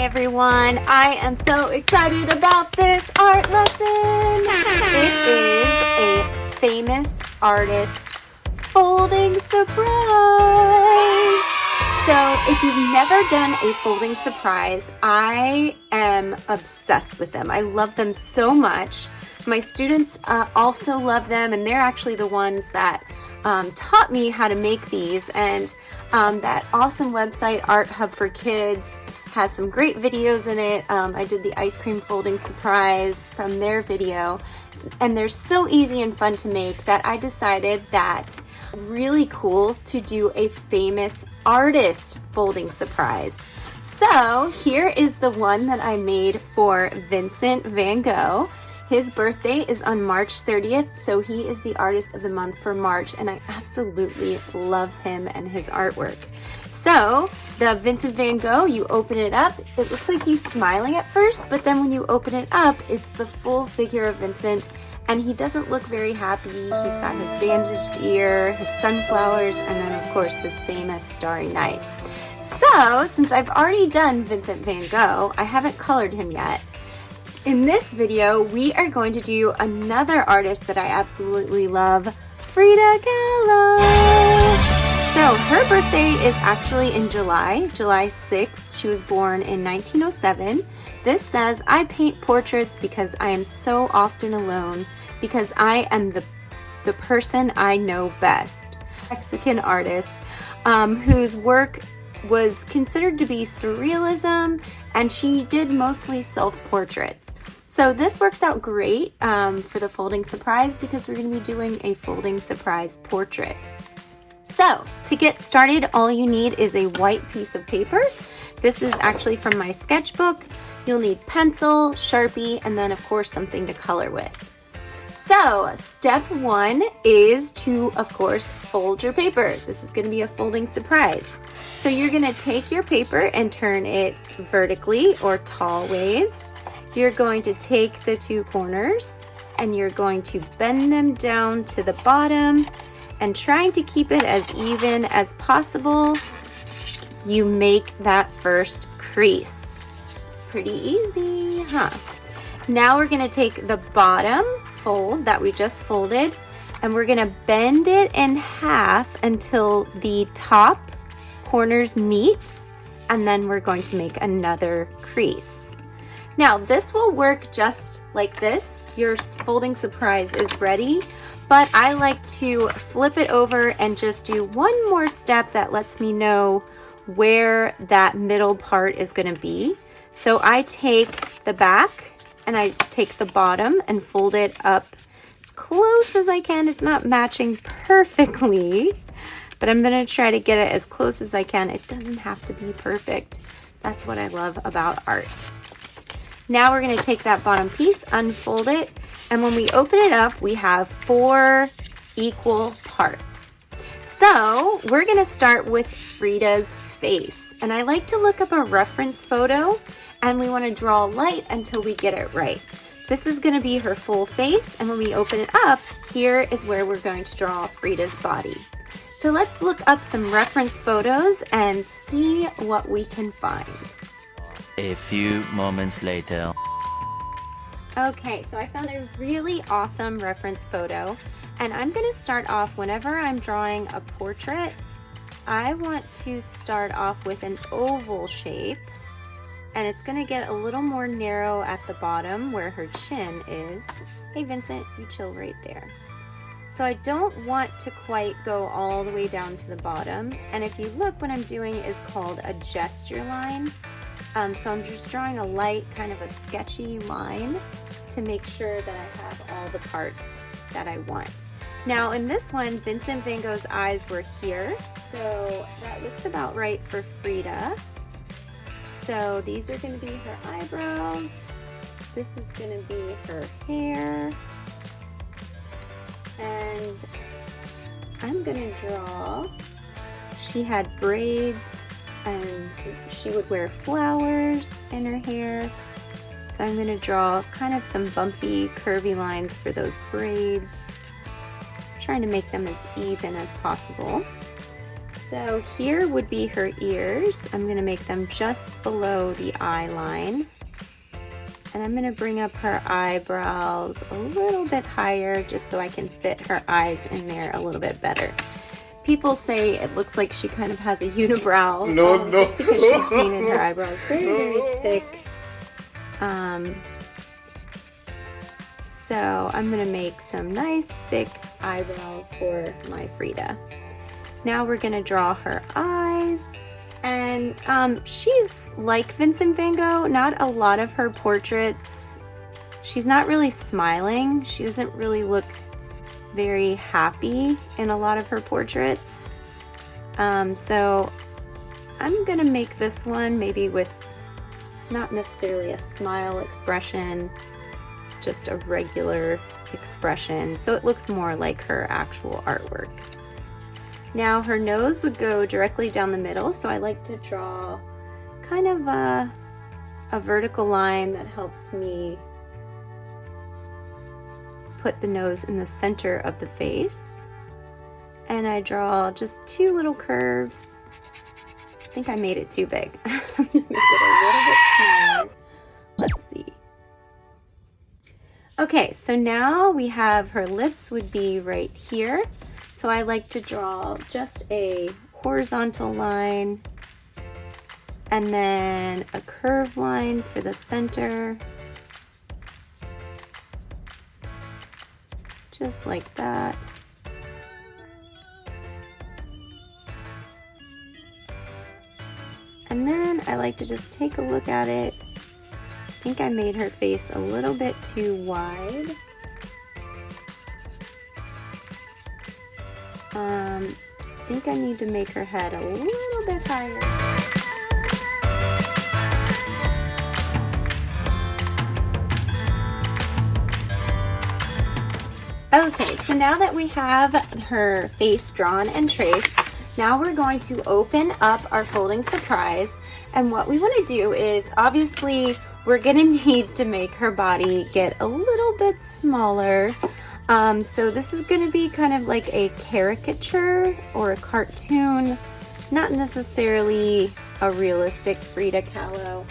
everyone, I am so excited about this art lesson. It is a famous artist folding surprise. So if you've never done a folding surprise, I am obsessed with them. I love them so much. My students also love them, and they're actually the ones that taught me how to make these. And that awesome website, Art Hub for Kids, has some great videos in it. I did the ice cream folding surprise from their video, and they're so easy and fun to make that I decided that really cool to do a famous artist folding surprise. So here is the one that I made for Vincent Van Gogh. His birthday is on March 30th, so he is the artist of the month for March, and I absolutely love him and his artwork. So the Vincent Van Gogh, you open it up, it looks like he's smiling at first, but then when you open it up, it's the full figure of Vincent, and he doesn't look very happy. He's got his bandaged ear, his sunflowers, and then of course his famous Starry Night. So since I've already done Vincent Van Gogh, I haven't colored him yet. In this video, we are going to do another artist that I absolutely love, Frida Kahlo. So her birthday is actually in July 6th. She was born in 1907. This says, I paint portraits because I am so often alone, because I am the person I know best. Mexican artist whose work was considered to be surrealism, and she did mostly self-portraits. So this works out great for the folding surprise because we're going to be doing a folding surprise portrait. So to get started, all you need is a white piece of paper. This is actually from my sketchbook. You'll need pencil, Sharpie, and then of course something to color with. So step one is to, of course, fold your paper. This is going to be a folding surprise. So you're going to take your paper and turn it vertically or tall ways. You're going to take the two corners and you're going to bend them down to the bottom, and trying to keep it as even as possible, you make that first crease. Pretty easy, huh? Now we're going to take the bottom fold that we just folded, and we're going to bend it in half until the top corners meet, and then we're going to make another crease. Now this will work just like this. Your folding surprise is ready, but I like to flip it over and just do one more step that lets me know where that middle part is going to be. So I take the back and I take the bottom and fold it up as close as I can. It's not matching perfectly, but I'm going to try to get it as close as I can. It doesn't have to be perfect. That's what I love about art. Now we're going to take that bottom piece, unfold it, and when we open it up, we have 4 equal parts. So we're going to start with Frida's face, and I like to look up a reference photo, and we want to draw light until we get it right. This is going to be her full face, and when we open it up, here is where we're going to draw Frida's body. So let's look up some reference photos and see what we can find. A few moments later. Okay, so I found a really awesome reference photo, and I'm going to start off, whenever I'm drawing a portrait, I want to start off with an oval shape, and it's going to get a little more narrow at the bottom where her chin is. Hey Vincent, you chill right there. So I don't want to quite go all the way down to the bottom, and if you look, what I'm doing is called a gesture line. So I'm just drawing a light, kind of a sketchy line to make sure that I have all the parts that I want. Now in this one, Vincent Van Gogh's eyes were here, so that looks about right for Frida. So these are going to be her eyebrows. This is going to be her hair. And I'm going to draw, she had braids, and she would wear flowers in her hair. So I'm going to draw kind of some bumpy, curvy lines for those braids, trying to make them as even as possible. So here would be her ears. I'm gonna make them just below the eye line. And I'm gonna bring up her eyebrows a little bit higher just so I can fit her eyes in there a little bit better. People say it looks like she kind of has a unibrow. No. Just because she painted her eyebrows very, very thick. So I'm gonna make some nice thick eyebrows for my Frida. Now we're gonna draw her eyes. And she's like Vincent Van Gogh. Not a lot of her portraits, she's not really smiling. She doesn't really look very happy in a lot of her portraits. So I'm gonna make this one maybe with not necessarily a smile expression, just a regular expression, so it looks more like her actual artwork. Now her nose would go directly down the middle, so I like to draw kind of a vertical line that helps me put the nose in the center of the face. And I draw just two little curves. I think I made it too big. I'm gonna make it a little bit smaller. Let's see. Okay, so now we have her lips would be right here. So I like to draw just a horizontal line and then a curved line for the center. Just like that. And then I like to just take a look at it. I think I made her face a little bit too wide. I think I need to make her head a little bit higher. Okay, so now that we have her face drawn and traced, now we're going to open up our folding surprise. And what we want to do is, obviously, we're going to need to make her body get a little bit smaller. So this is going to be kind of like a caricature or a cartoon, not necessarily a realistic Frida Kahlo.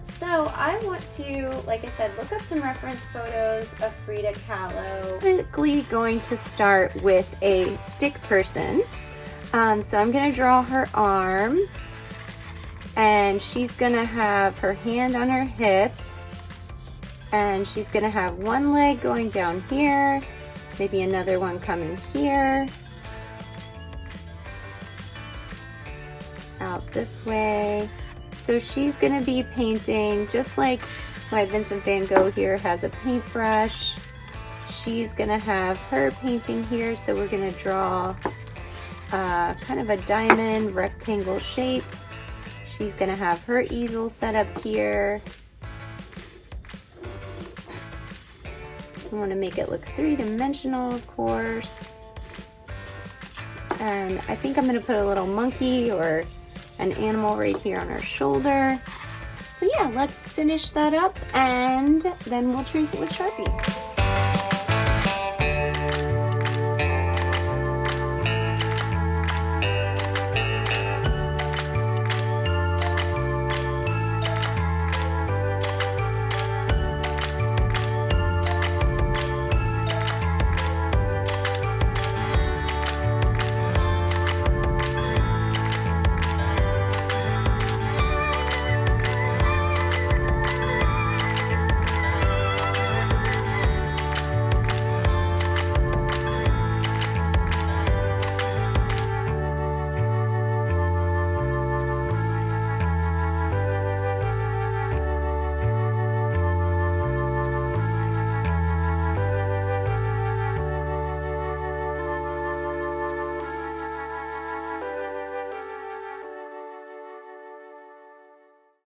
So I want to, like I said, look up some reference photos of Frida Kahlo. Basically going to start with a stick person. So I'm going to draw her arm, and she's going to have her hand on her hip. And she's gonna have one leg going down here, maybe another one coming here, out this way. So she's gonna be painting just like my Vincent Van Gogh here has a paintbrush. She's gonna have her painting here, so we're gonna draw kind of a diamond rectangle shape. She's gonna have her easel set up here. I want to make it look three-dimensional, of course. And I think I'm going to put a little monkey or an animal right here on her shoulder. So yeah, let's finish that up and then we'll trace it with Sharpie.